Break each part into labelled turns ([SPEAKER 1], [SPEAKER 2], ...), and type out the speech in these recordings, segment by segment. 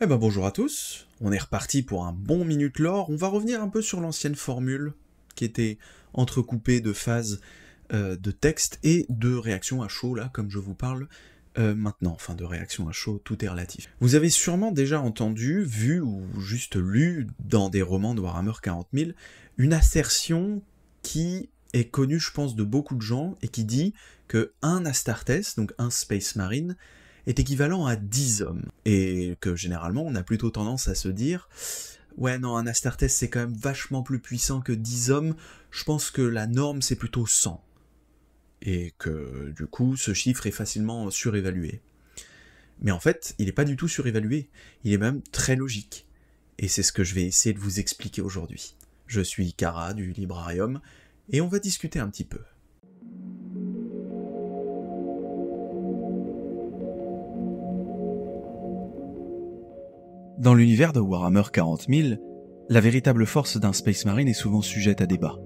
[SPEAKER 1] Eh ben bonjour à tous, on est reparti pour un bon minute lore, on va revenir un peu sur l'ancienne formule qui était entrecoupée de phases de texte et de réactions à chaud là comme je vous parle maintenant, enfin de réactions à chaud, tout est relatif. Vous avez sûrement déjà entendu, vu ou juste lu dans des romans de Warhammer 40 000 une assertion qui est connue je pense de beaucoup de gens et qui dit que un Astartes, donc un Space Marine, est équivalent à 10 hommes. Et que généralement, on a plutôt tendance à se dire « Ouais, non, un Astartes, c'est quand même vachement plus puissant que 10 hommes, je pense que la norme, c'est plutôt 100. » Et que, du coup, ce chiffre est facilement surévalué. Mais en fait, il n'est pas du tout surévalué, il est même très logique. Et c'est ce que je vais essayer de vous expliquer aujourd'hui. Je suis Kara du Librarium, et on va discuter un petit peu.
[SPEAKER 2] Dans l'univers de Warhammer 40 000, la véritable force d'un Space Marine est souvent sujette à débat.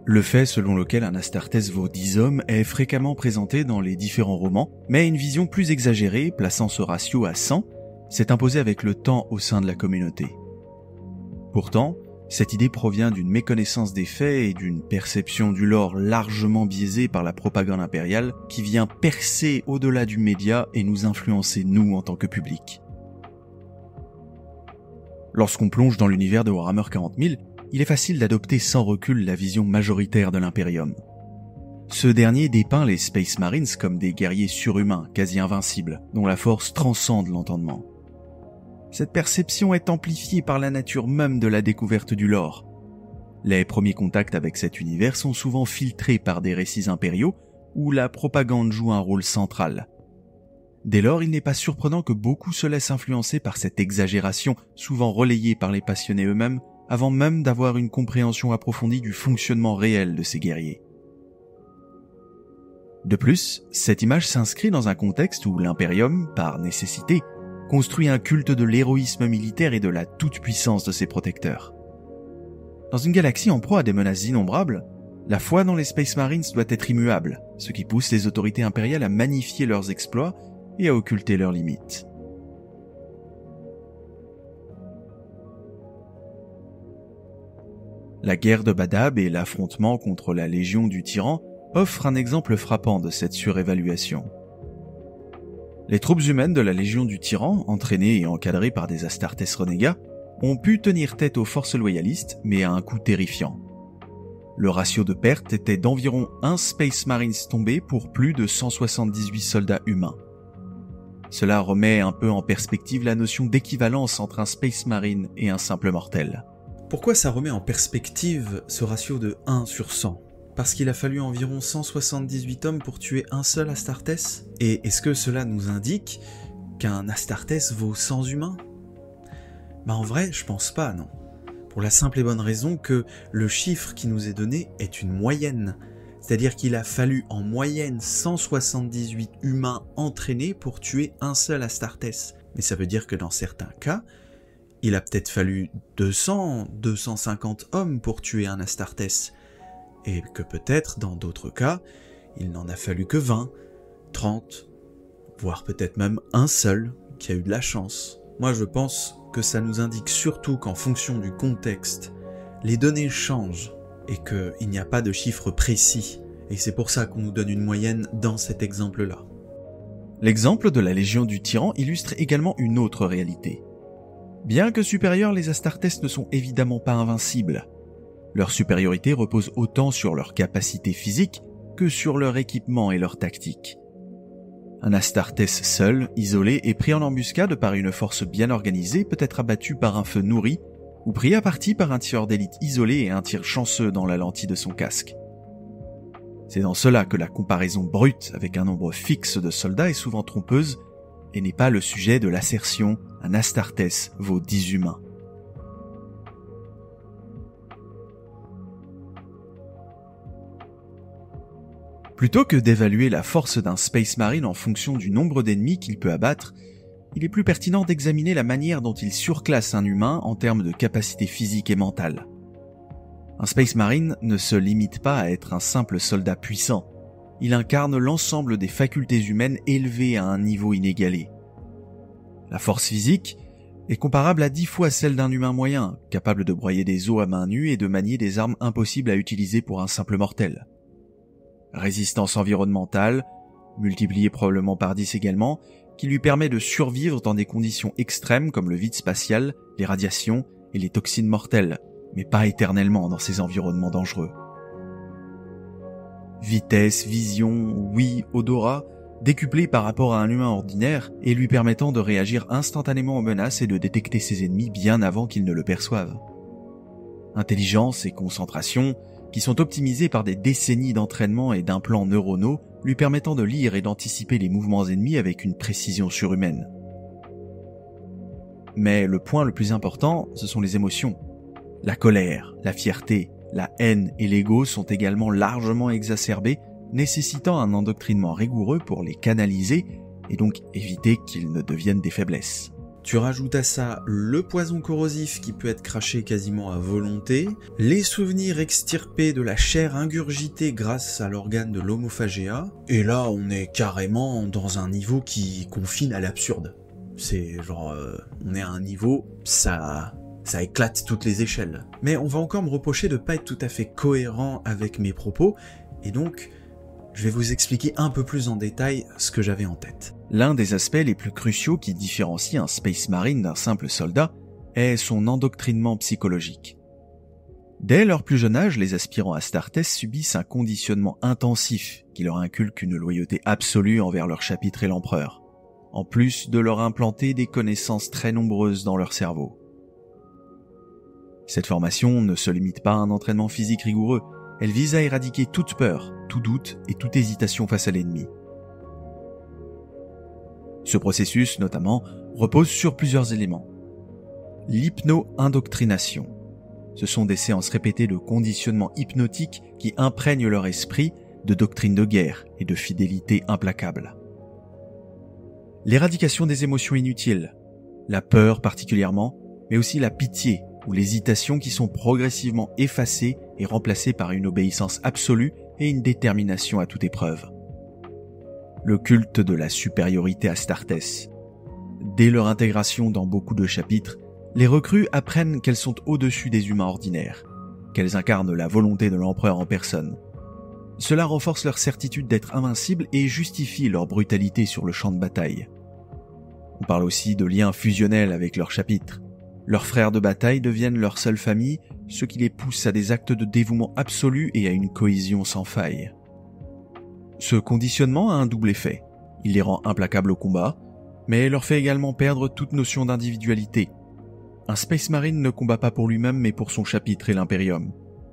[SPEAKER 2] Le fait selon lequel un Astartes vaut 10 hommes est fréquemment présenté dans les différents romans, mais une vision plus exagérée, plaçant ce ratio à 100, s'est imposée avec le temps au sein de la communauté. Pourtant, cette idée provient d'une méconnaissance des faits et d'une perception du lore largement biaisée par la propagande impériale qui vient percer au-delà du média et nous influencer nous en tant que public. Lorsqu'on plonge dans l'univers de Warhammer 40 000, il est facile d'adopter sans recul la vision majoritaire de l'Imperium. Ce dernier dépeint les Space Marines comme des guerriers surhumains, quasi invincibles, dont la force transcende l'entendement. Cette perception est amplifiée par la nature même de la découverte du lore. Les premiers contacts avec cet univers sont souvent filtrés par des récits impériaux où la propagande joue un rôle central. Dès lors, il n'est pas surprenant que beaucoup se laissent influencer par cette exagération, souvent relayée par les passionnés eux-mêmes, avant même d'avoir une compréhension approfondie du fonctionnement réel de ces guerriers. De plus, cette image s'inscrit dans un contexte où l'Imperium, par nécessité, construit un culte de l'héroïsme militaire et de la toute-puissance de ses protecteurs. Dans une galaxie en proie à des menaces innombrables, la foi dans les Space Marines doit être immuable, ce qui pousse les autorités impériales à magnifier leurs exploits et à occulter leurs limites. La guerre de Badab et l'affrontement contre la Légion du Tyran offrent un exemple frappant de cette surévaluation. Les troupes humaines de la Légion du Tyran, entraînées et encadrées par des Astartes renégats, ont pu tenir tête aux forces loyalistes, mais à un coût terrifiant. Le ratio de perte était d'environ 1 Space Marines tombé pour plus de 178 soldats humains. Cela remet un peu en perspective la notion d'équivalence entre un Space Marine et un simple mortel.
[SPEAKER 1] Pourquoi ça remet en perspective ce ratio de 1 sur 100 ? Parce qu'il a fallu environ 178 hommes pour tuer un seul Astartes ? Et est-ce que cela nous indique qu'un Astartes vaut 100 humains ? En vrai, je pense pas, non. Pour la simple et bonne raison que le chiffre qui nous est donné est une moyenne. C'est-à-dire qu'il a fallu en moyenne 178 humains entraînés pour tuer un seul Astartes. Mais ça veut dire que dans certains cas, il a peut-être fallu 200, 250 hommes pour tuer un Astartes. Et que peut-être, dans d'autres cas, il n'en a fallu que 20, 30, voire peut-être même un seul qui a eu de la chance. Moi je pense que ça nous indique surtout qu'en fonction du contexte, les données changent. Et qu'il n'y a pas de chiffre précis, et c'est pour ça qu'on nous donne une moyenne dans cet exemple-là.
[SPEAKER 2] L'exemple de la Légion du Tyran illustre également une autre réalité. Bien que supérieurs, les Astartes ne sont évidemment pas invincibles. Leur supériorité repose autant sur leur capacité physique que sur leur équipement et leur tactique. Un Astartes seul, isolé et pris en embuscade par une force bien organisée peut être abattu par un feu nourri ou pris à partie par un tireur d'élite isolé et un tir chanceux dans la lentille de son casque. C'est dans cela que la comparaison brute avec un nombre fixe de soldats est souvent trompeuse et n'est pas le sujet de l'assertion « un Astartes vaut 10 humains ». Plutôt que d'évaluer la force d'un Space Marine en fonction du nombre d'ennemis qu'il peut abattre, il est plus pertinent d'examiner la manière dont il surclasse un humain en termes de capacité physique et mentale. Un Space Marine ne se limite pas à être un simple soldat puissant, il incarne l'ensemble des facultés humaines élevées à un niveau inégalé. La force physique, est comparable à 10 fois celle d'un humain moyen, capable de broyer des os à main nue et de manier des armes impossibles à utiliser pour un simple mortel. Résistance environnementale, multipliée probablement par 10 également, qui lui permet de survivre dans des conditions extrêmes comme le vide spatial, les radiations et les toxines mortelles, mais pas éternellement dans ces environnements dangereux. Vitesse, vision, ouïe, odorat, décuplés par rapport à un humain ordinaire et lui permettant de réagir instantanément aux menaces et de détecter ses ennemis bien avant qu'ils ne le perçoivent. Intelligence et concentration, qui sont optimisés par des décennies d'entraînement et d'implants neuronaux, lui permettant de lire et d'anticiper les mouvements ennemis avec une précision surhumaine. Mais le point le plus important, ce sont les émotions. La colère, la fierté, la haine et l'ego sont également largement exacerbés, nécessitant un endoctrinement rigoureux pour les canaliser et donc éviter qu'ils ne deviennent des faiblesses.
[SPEAKER 1] Tu rajoutes à ça le poison corrosif qui peut être craché quasiment à volonté, les souvenirs extirpés de la chair ingurgitée grâce à l'organe de l'homophagéa, et là on est carrément dans un niveau qui confine à l'absurde. C'est genre, on est à un niveau, ça éclate toutes les échelles. Mais on va encore me reprocher de pas être tout à fait cohérent avec mes propos, et donc je vais vous expliquer un peu plus en détail ce que j'avais en tête.
[SPEAKER 2] L'un des aspects les plus cruciaux qui différencie un Space Marine d'un simple soldat est son endoctrinement psychologique. Dès leur plus jeune âge, les aspirants Astartes subissent un conditionnement intensif qui leur inculque une loyauté absolue envers leur chapitre et l'empereur, en plus de leur implanter des connaissances très nombreuses dans leur cerveau. Cette formation ne se limite pas à un entraînement physique rigoureux, elle vise à éradiquer toute peur, tout doute et toute hésitation face à l'ennemi. Ce processus, notamment, repose sur plusieurs éléments. L'hypno-indoctrination. Ce sont des séances répétées de conditionnement hypnotique qui imprègnent leur esprit de doctrines de guerre et de fidélité implacable. L'éradication des émotions inutiles, la peur particulièrement, mais aussi la pitié ou l'hésitation qui sont progressivement effacées et remplacées par une obéissance absolue et une détermination à toute épreuve. Le culte de la supériorité Astartes. Dès leur intégration dans beaucoup de chapitres, les recrues apprennent qu'elles sont au-dessus des humains ordinaires, qu'elles incarnent la volonté de l'empereur en personne. Cela renforce leur certitude d'être invincibles et justifie leur brutalité sur le champ de bataille. On parle aussi de liens fusionnels avec leurs chapitres. Leurs frères de bataille deviennent leur seule famille, ce qui les pousse à des actes de dévouement absolu et à une cohésion sans faille. Ce conditionnement a un double effet. Il les rend implacables au combat, mais leur fait également perdre toute notion d'individualité. Un Space Marine ne combat pas pour lui-même mais pour son chapitre et l'Imperium.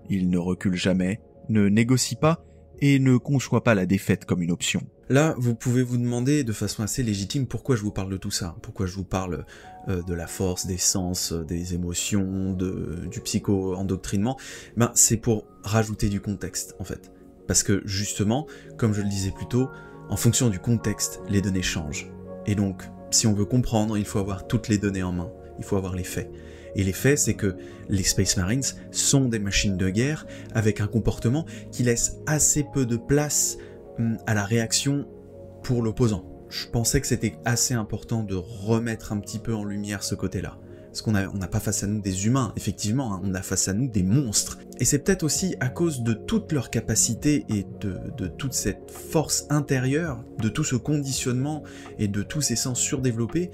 [SPEAKER 2] Il ne recule jamais, ne négocie pas et ne conçoit pas la défaite comme une option.
[SPEAKER 1] Là, vous pouvez vous demander de façon assez légitime pourquoi je vous parle de tout ça, pourquoi je vous parle de la force, des sens, des émotions, du psycho-endoctrinement. C'est pour rajouter du contexte, en fait. Parce que, justement, comme je le disais plus tôt, en fonction du contexte, les données changent. Et donc, si on veut comprendre, il faut avoir toutes les données en main, il faut avoir les faits. Et les faits, c'est que les Space Marines sont des machines de guerre avec un comportement qui laisse assez peu de place à la réaction pour l'opposant. Je pensais que c'était assez important de remettre un petit peu en lumière ce côté-là. Parce qu'on n'a pas face à nous des humains, effectivement, on a face à nous des monstres. Et c'est peut-être aussi à cause de toutes leurs capacités et de toute cette force intérieure, de tout ce conditionnement et de tous ces sens surdéveloppés,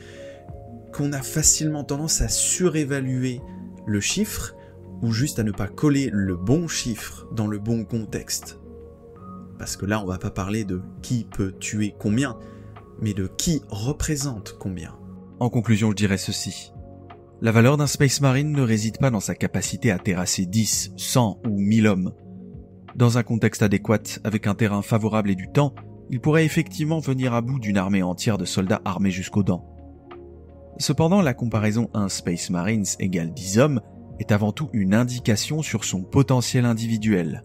[SPEAKER 1] qu'on a facilement tendance à surévaluer le chiffre, ou juste à ne pas coller le bon chiffre dans le bon contexte. Parce que là, on va pas parler de qui peut tuer combien, mais de qui représente combien.
[SPEAKER 2] En conclusion, je dirais ceci. La valeur d'un Space Marine ne réside pas dans sa capacité à terrasser 10, 100 ou 1000 hommes. Dans un contexte adéquat, avec un terrain favorable et du temps, il pourrait effectivement venir à bout d'une armée entière de soldats armés jusqu'aux dents. Cependant, la comparaison 1 Space Marines égale 10 hommes est avant tout une indication sur son potentiel individuel.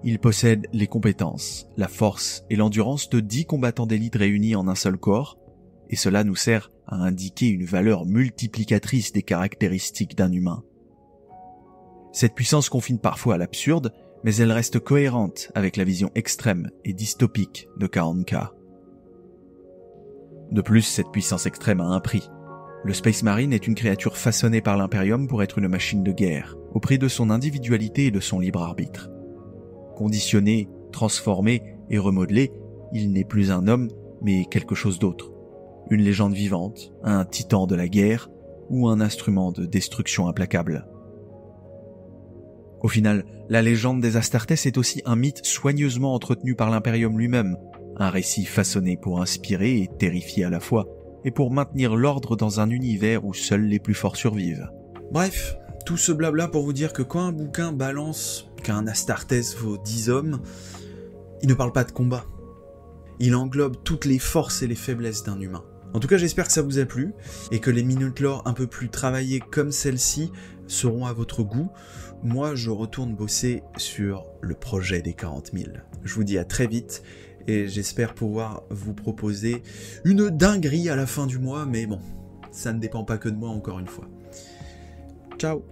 [SPEAKER 2] Il possède les compétences, la force et l'endurance de 10 combattants d'élite réunis en un seul corps, et cela nous sert à indiquer une valeur multiplicatrice des caractéristiques d'un humain. Cette puissance confine parfois à l'absurde, mais elle reste cohérente avec la vision extrême et dystopique de 40K. De plus, cette puissance extrême a un prix. Le Space Marine est une créature façonnée par l'Imperium pour être une machine de guerre, au prix de son individualité et de son libre arbitre. Conditionné, transformé et remodelé, il n'est plus un homme, mais quelque chose d'autre. Une légende vivante, un titan de la guerre ou un instrument de destruction implacable. Au final, la légende des Astartes est aussi un mythe soigneusement entretenu par l'Imperium lui-même, un récit façonné pour inspirer et terrifier à la fois, et pour maintenir l'ordre dans un univers où seuls les plus forts survivent.
[SPEAKER 1] Bref, tout ce blabla pour vous dire que quand un bouquin balance qu'un Astartes vaut 10 hommes, il ne parle pas de combat. Il englobe toutes les forces et les faiblesses d'un humain. En tout cas, j'espère que ça vous a plu, et que les minutes lore un peu plus travaillées comme celle-ci seront à votre goût. Moi, je retourne bosser sur le projet des 40 000. Je vous dis à très vite, et j'espère pouvoir vous proposer une dinguerie à la fin du mois, mais bon, ça ne dépend pas que de moi encore une fois. Ciao!